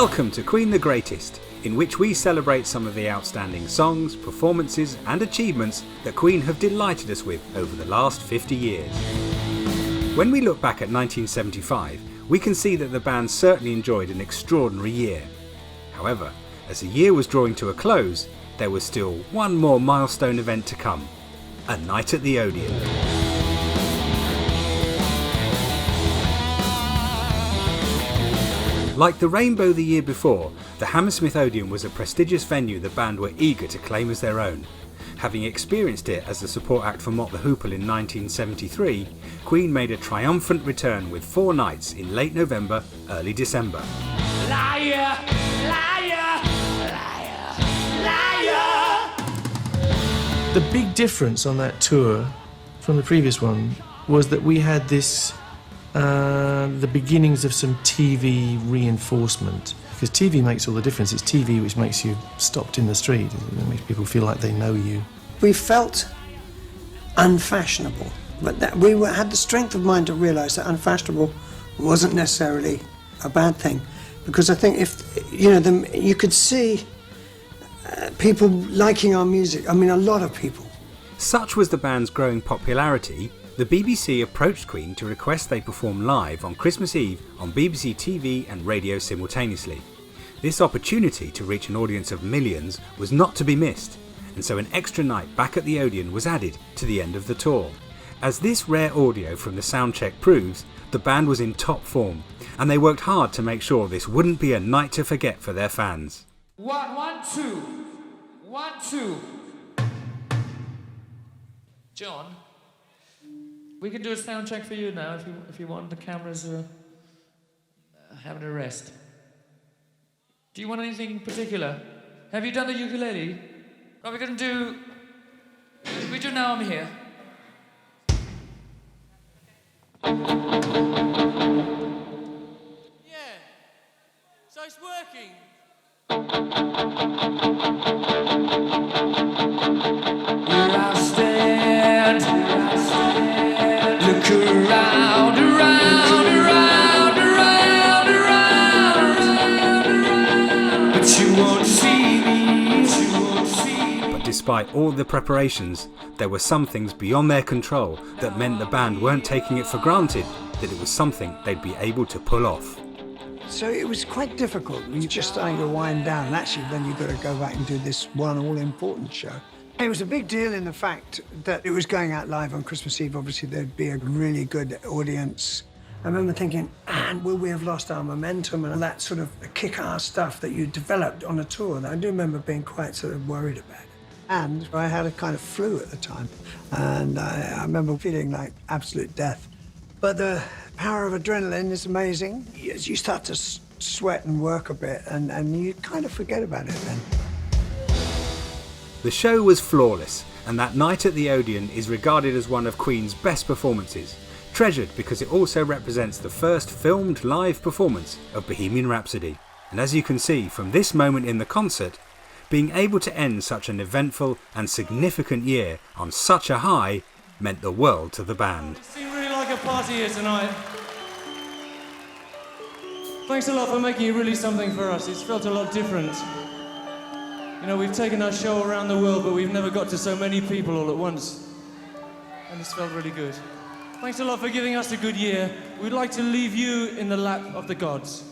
Welcome to Queen the Greatest, in which we celebrate some of the outstanding songs, performances and achievements that Queen have delighted us with over the last 50 years. When we look back at 1975, we can see that the band certainly enjoyed an extraordinary year. However, as the year was drawing to a close, there was still one more milestone event to come: a night at the Odeon. Like the Rainbow the year before, the Hammersmith Odeon was a prestigious venue the band were eager to claim as their own. Having experienced it as the support act for Mott the Hoople in 1973, Queen made a triumphant return with 4 nights in late November, early December. Liar, liar, liar, liar. The big difference on that tour from the previous one was that we had this the beginnings of some TV reinforcement, because TV makes all the difference. It's TV which makes you stopped in the street. It makes people feel like they know you. We felt unfashionable, but that we had the strength of mind to realise that unfashionable wasn't necessarily a bad thing, because I think if you could see people liking our music. I mean, a lot of people. Such was the band's growing popularity, the BBC approached Queen to request they perform live on Christmas Eve on BBC TV and radio simultaneously. This opportunity to reach an audience of millions was not to be missed, and so an extra night back at the Odeon was added to the end of the tour. As this rare audio from the soundcheck proves, the band was in top form, and they worked hard to make sure this wouldn't be a night to forget for their fans. 1, 1, 2. 1, 2. John, we can do a sound check for you now if you want. The cameras are having a rest. Do you want anything in particular? Have you done the ukulele? Are we going to do... We do Now I'm Here. Yeah. So it's working. Here I stand. Look around, around, around, around, around. But you won't see me, you won't see me. But despite all the preparations, there were some things beyond their control that meant the band weren't taking it for granted that it was something they'd be able to pull off. So it was quite difficult. You're just starting to wind down, and actually then you've got to go back and do this one all-important show. It was a big deal in the fact that it was going out live on Christmas Eve. Obviously, there'd be a really good audience. I remember thinking, and will we have lost our momentum and all that sort of kick-ass stuff that you developed on a tour? I do remember being quite sort of worried about it. And I had a kind of flu at the time, and I remember feeling like absolute death. But the power of adrenaline is amazing. As you start to sweat and work a bit, and you kind of forget about it then. The show was flawless, and that night at the Odeon is regarded as one of Queen's best performances, treasured because it also represents the first filmed live performance of Bohemian Rhapsody. And as you can see from this moment in the concert, being able to end such an eventful and significant year on such a high meant the world to the band. It seemed really like a party here tonight. Thanks a lot for making it really something for us. It's felt a lot different. You know, we've taken our show around the world, but we've never got to so many people all at once. And it's felt really good. Thanks a lot for giving us a good year. We'd like to leave you in the lap of the gods.